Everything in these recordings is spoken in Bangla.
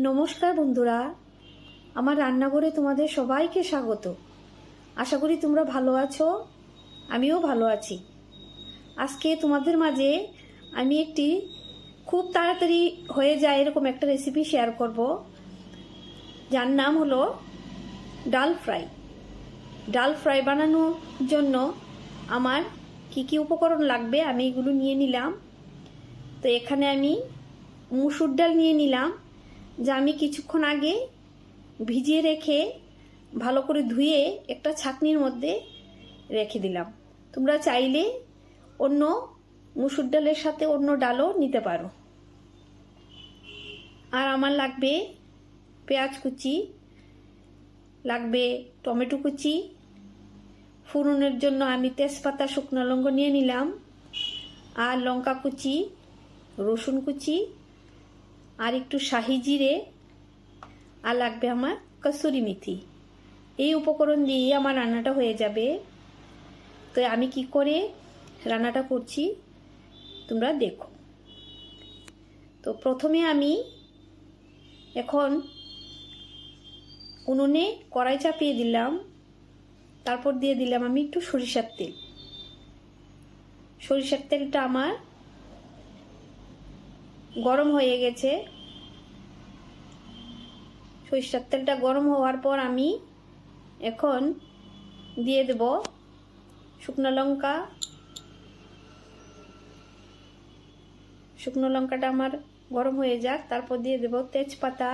নমস্কার বন্ধুরা, আমার রান্নাঘরে তোমাদের সবাইকে স্বাগত। আশা করি তোমরা ভালো আছো, আমিও ভালো আছি। আজকে তোমাদের মাঝে আমি একটি খুব তাড়াতাড়ি হয়ে যায় এরকম একটা রেসিপি শেয়ার করব, যার নাম হলো ডাল ফ্রাই। ডাল ফ্রাই বানানোর জন্য আমার কি কি উপকরণ লাগবে আমি এগুলো নিয়ে নিলাম। তো এখানে আমি মুসুর ডাল নিয়ে নিলাম, যা আমি কিছুক্ষণ আগে ভিজিয়ে রেখে ভালো করে ধুয়ে একটা ছাঁকনির মধ্যে রেখে দিলাম। তোমরা চাইলে অন্য মুসুর ডালের সাথে অন্য ডালও নিতে পারো। আর আমার লাগবে পেঁয়াজ কুচি, লাগবে টমেটো কুচি, ফোড়নের জন্য আমি তেজপাতা শুকনো লঙ্কা নিয়ে নিলাম, আর লঙ্কা কুচি, রসুন কুচি, আর একটু শাহি জিরে, আর লাগবে আমার কসুরি মেথি। এই উপকরণ দিয়ে আমার রান্নাটা হয়ে যাবে। তো আমি কি করে রান্নাটা করছি তোমরা দেখো। তো প্রথমে আমি এখন উনুনে কড়াই চাপিয়ে দিলাম, তারপর দিয়ে দিলাম আমি একটু সরিষার তেল। সরিষার তেলটা আমার গরম হয়ে গেছে। সরিষার তেলটা গরম হওয়ার পর আমি এখন দিয়ে দেব শুকনো লঙ্কা। শুকনো লঙ্কাটা আমার গরম হয়ে যাক, তারপর দিয়ে দেব তেজপাতা,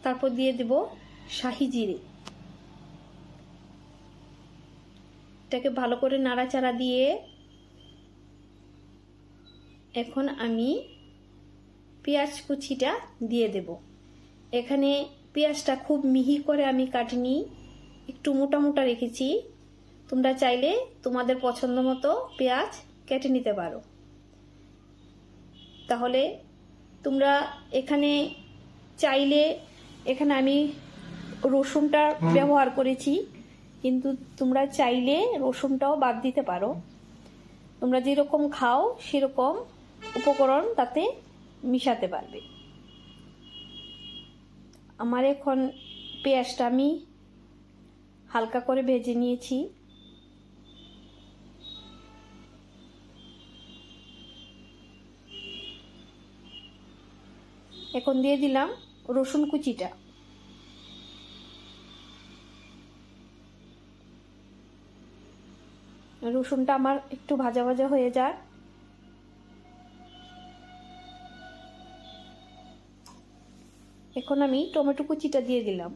তারপর দিয়ে দেব শাহি জিরে। এটাকে ভালো করে নাড়াচাড়া দিয়ে এখন আমি পেঁয়াজ কুচিটা দিয়ে দেব। এখানে পেঁয়াজটা খুব মিহি করে আমি কাটিনি, একটু মোটা মোটা রেখেছি। তোমরা চাইলে তোমাদের পছন্দ মতো পেঁয়াজ কেটে নিতে পারো। তাহলে তোমরা এখানে চাইলে, এখানে আমি রসুনটা ব্যবহার করেছি, কিন্তু তোমরা চাইলে রসুনটাও বাদ দিতে পারো। তোমরা যেরকম খাও সেরকম উপকরণ তাতে মিশাতে পারবে। আমার এখন পেঁয়াজটা আমি হালকা করে ভেজে নিয়েছি। এখন দিয়ে দিলাম রসুন কুচিটা। রসুনটা আমার একটু ভাজা ভাজা হয়ে যায়। এখন আমি টমেটো কুচিটা দিয়ে দিলাম।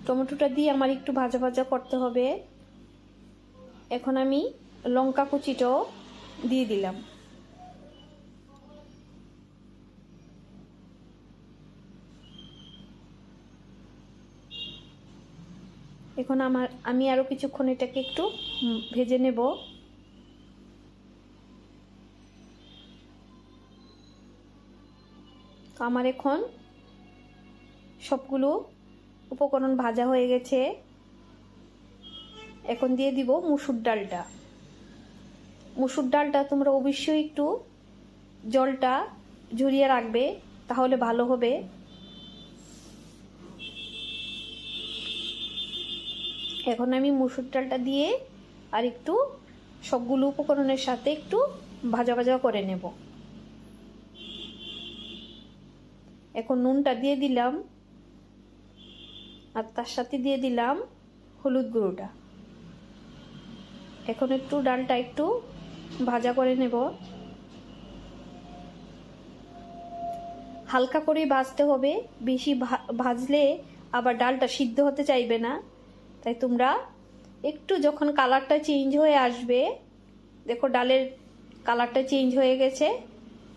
টমেটোটা দিয়ে আমার একটু ভাজা ভাজা করতে হবে। এখন আমি লঙ্কা কুচিটাও দিয়ে দিলাম। এখন আমি আরো কিছুক্ষণ এটাকে একটু ভেজে নেব। তো আমার এখন সবগুলো উপকরণ ভাজা হয়ে গেছে। এখন দিয়ে দিব মুসুর ডালটা। মুসুর ডালটা তোমরা অবশ্যই একটু জলটা ঝরিয়ে রাখবে, তাহলে ভালো হবে। এখন আমি মুসুর ডালটা দিয়ে আর একটু সবগুলো উপকরণের সাথে একটু ভাজা ভাজা করে নেব। এখন নুনটা দিয়ে দিলাম, আর তার সাথে দিয়ে দিলাম হলুদ গুঁড়োটা। এখন একটু ডালটা একটু ভাজা করে নেব। হালকা করে ভাজতে হবে, বেশি ভাজলে আবার ডালটা সিদ্ধ হতে চাইবে না। তাই তোমরা একটু যখন কালারটা চেঞ্জ হয়ে আসবে, দেখো ডালের কালারটা চেঞ্জ হয়ে গেছে,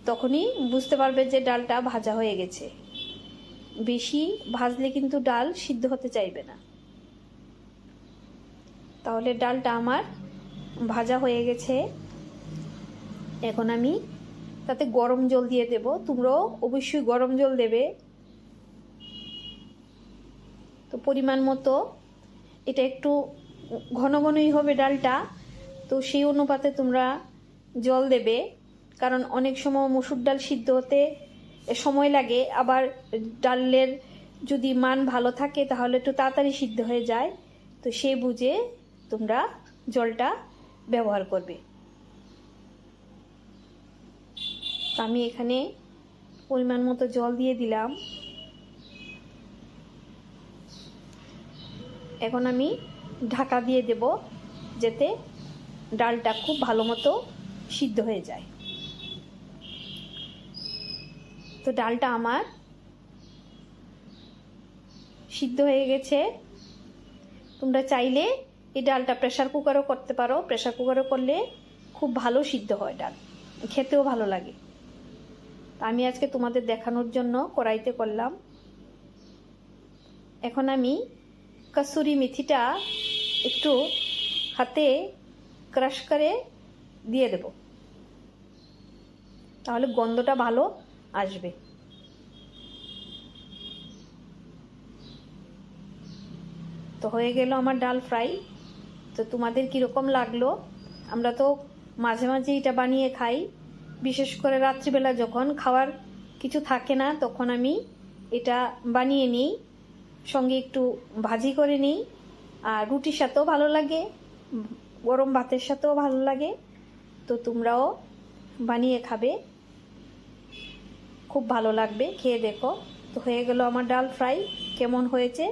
তখনই বুঝতে পারবে যে ডালটা ভাজা হয়ে গেছে। বেশি ভাজলে কিন্তু ডাল সিদ্ধ হতে চাইবে না। তাহলে ডালটা আমার ভাজা হয়ে গেছে। এখন আমি তাতে গরম জল দিয়ে দেব। তোমরাও অবশ্যই গরম জল দেবে। তো পরিমাণ মতো, এটা একটু ঘন ঘনই হবে ডালটা, তো সেই অনুপাতে তোমরা জল দেবে। কারণ অনেক সময় মসুর ডাল সিদ্ধ হতে সময় লাগে, আবার ডালের যদি মান ভালো থাকে তাহলে একটু তাড়াতাড়ি সিদ্ধ হয়ে যায়। তো সে বুঝে তোমরা জলটা ব্যবহার করবে। তো আমি এখানে পরিমাণ মতো জল দিয়ে দিলাম। এখন আমি ঢাকা দিয়ে দেব, যাতে ডালটা খুব ভালো মতো সিদ্ধ হয়ে যায়। তো ডালটা আমার সিদ্ধ হয়ে গেছে। তোমরা চাইলে এই ডালটা প্রেসার কুকারও করতে পারো। প্রেসার কুকারও করলে খুব ভালো সিদ্ধ হয় ডাল, খেতেও ভালো লাগে। আমি আজকে তোমাদের দেখানোর জন্য কড়াইতে করলাম। এখন আমি কসুরি মেথিটা একটু হাতে ক্রাশ করে দিয়ে দেব, তাহলে গন্ধটা ভালো আসবে। তো হয়ে গেল আমার ডাল ফ্রাই। তো তোমাদের কীরকম লাগলো? আমরা তো মাঝে মাঝে এটা বানিয়ে খাই, বিশেষ করে রাত্রিবেলা যখন খাওয়ার কিছু থাকে না তখন আমি এটা বানিয়ে নিই, সঙ্গে একটু ভাজি করে নিই। আর রুটির সাথেও ভালো লাগে, গরম ভাতের সাথেও ভালো লাগে। তো তোমরাও বানিয়ে খাবে, খুব ভালো লাগবে, খেয়ে দেখো। তো হয়ে গেল আমার ডাল ফ্রাই। কেমন হয়েছে